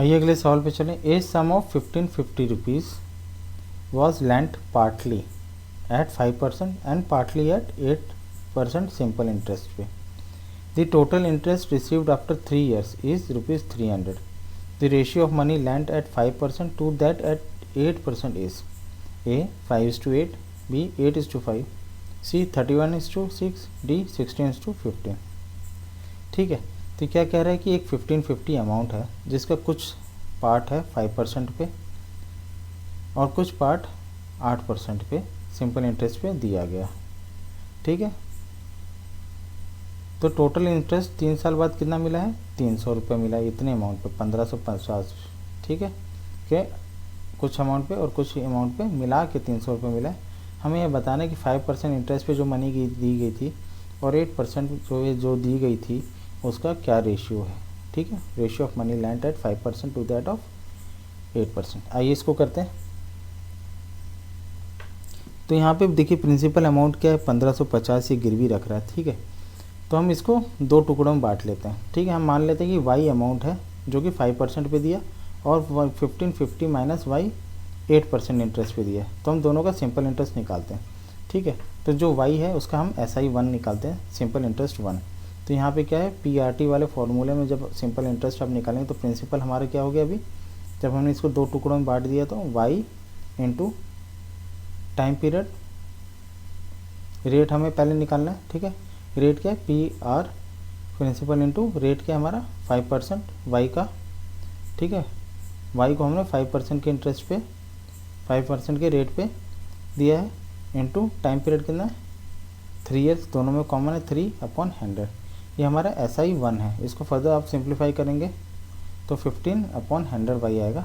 आइए अगले सवाल पे चलें। A sum of 1550 rupees was lent partly at 5% and partly at 8% simple interest पे। The total interest received after 3 years is ₹300। The ratio of money lent at 5% to that at 8% is a 5:8, b 8:5, c 31:6, d 16:15। ठीक है, तो क्या कह रहा है कि एक 1550 अमाउंट है जिसका कुछ पार्ट है 5% पे और कुछ पार्ट 8% पे सिंपल इंटरेस्ट पे दिया गया। ठीक है, तो टोटल इंटरेस्ट 3 साल बाद कितना मिला है? 300 रुपये मिला है। इतने अमाउंट पे 1550। ठीक है, कि कुछ अमाउंट पे और कुछ अमाउंट पे मिला के 300 रुपये मिला है। हमें यह बताना है कि 5% इंटरेस्ट पे जो मनी दी गई थी और 8% जो दी गई थी उसका क्या रेशियो है। ठीक है, ratio of money lent at 5% to that of 8%। आइए इसको करते हैं। तो यहाँ पे देखिए प्रिंसिपल अमाउंट क्या है, 1550 ये गिरवी रख रहा है। ठीक है, तो हम इसको 2 टुकड़ों में बांट लेते हैं। ठीक है, हम मान लेते हैं कि वाई अमाउंट है जो कि 5% पे दिया और 1550 माइनस वाई 8% इंटरेस्ट पे दिया है। तो हम दोनों का सिंपल इंटरेस्ट निकालते हैं। ठीक है, तो जो वाई है उसका हम SI1 निकालते हैं, सिंपल इंटरेस्ट 1। तो यहाँ पे क्या है, PRT वाले फॉर्मूले में जब सिंपल इंटरेस्ट आप निकालेंगे तो प्रिंसिपल हमारा क्या हो गया, अभी जब हमने इसको 2 टुकड़ों में बांट दिया तो Y into time period, rate हमें पहले निकालना है। ठीक है, रेट क्या है, PR प्रिंसिपल इंटू रेट क्या है हमारा 5% वाई का। ठीक है, वाई को हमने 5% के इंटरेस्ट पे 5% के रेट पे दिया है, इंटू टाइम पीरियड कितना है 3 years, दोनों में कॉमन है 3/100। ये हमारा SI1 है। इसको फर्दर आप सिंप्लीफाई करेंगे तो 15/100 वाई आएगा।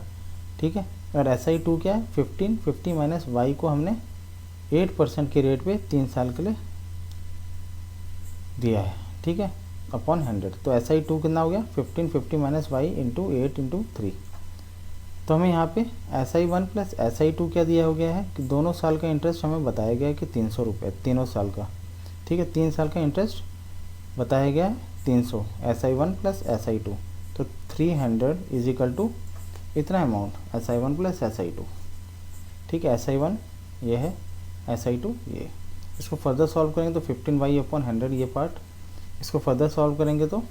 ठीक है, और SI2 क्या है, 1550 माइनस वाई को हमने 8% के रेट पे 3 साल के लिए दिया है। ठीक है, अपॉन 100। तो SI2 कितना हो गया, 1550 माइनस वाई इंटू 8 इंटू 3। तो हमें यहाँ पे SI1 प्लस SI2 क्या दिया हो गया है कि दोनों साल का इंटरेस्ट हमें बताया गया है कि 300 रुपये तीनों साल का। ठीक है, 3 साल का इंटरेस्ट बताया गया है 300, SI1 प्लस SI2। तो 300 इज इक्वल टू इतना अमाउंट SI1 प्लस SI2। ठीक है, SI1 ये है, SI2 ये। इसको फर्दर सॉल्व करेंगे तो 15y/100 ये पार्ट। इसको फर्दर सॉल्व करेंगे तो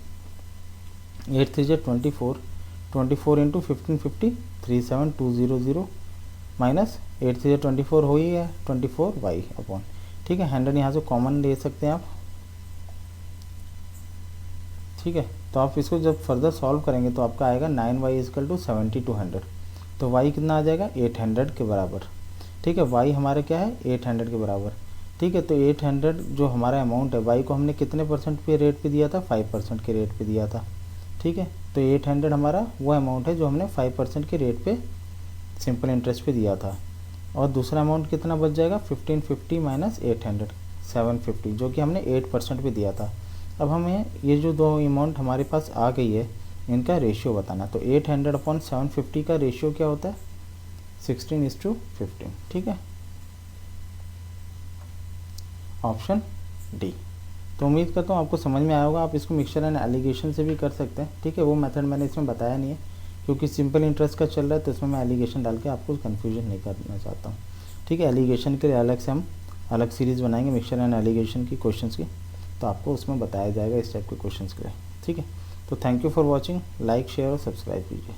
8 3 24, 24 इंटू 1550 37200 माइनस 8 3 24 हो ही है 24y/। ठीक है, 100 यहाँ से कॉमन ले सकते हैं आप। ठीक है, तो आप इसको जब फर्दर सॉल्व करेंगे तो आपका आएगा 9y इजकल टू 7200। तो y कितना आ जाएगा 800 के बराबर। ठीक है, y हमारे क्या है 800 के बराबर। ठीक है, तो 800 जो हमारा अमाउंट है, y को हमने कितने परसेंट पे रेट पे दिया था, 5% के रेट पे दिया था। ठीक है, तो 800 हमारा वो अमाउंट है जो हमने 5% के रेट पे सिंपल इंटरेस्ट पे दिया था। और दूसरा अमाउंट कितना बच जाएगा, 1550 माइनस 800 750, जो कि हमने 8% पे दिया था। अब हमें ये जो दो अमाउंट हमारे पास आ गई है इनका रेशियो बताना। तो 800/750 का रेशियो क्या होता है, 16:15। ठीक है, ऑप्शन डी। तो उम्मीद करता हूँ आपको समझ में आया होगा। आप इसको मिक्सचर एंड एलिगेशन से भी कर सकते हैं। ठीक है, वो मेथड मैंने इसमें बताया नहीं है क्योंकि सिंपल इंटरेस्ट का चल रहा है, तो इसमें मैं एलिगेशन डाल के आपको कन्फ्यूजन नहीं करना चाहता हूँ। ठीक है, एलिगेशन के लिए अलग से हम अलग सीरीज़ बनाएंगे मिक्सचर एंड एलिगेशन की क्वेश्चंस की, तो आपको उसमें बताया जाएगा इस टाइप के क्वेश्चंस के लिए। ठीक है, तो thank you for watching. Like share और सब्सक्राइब कीजिए।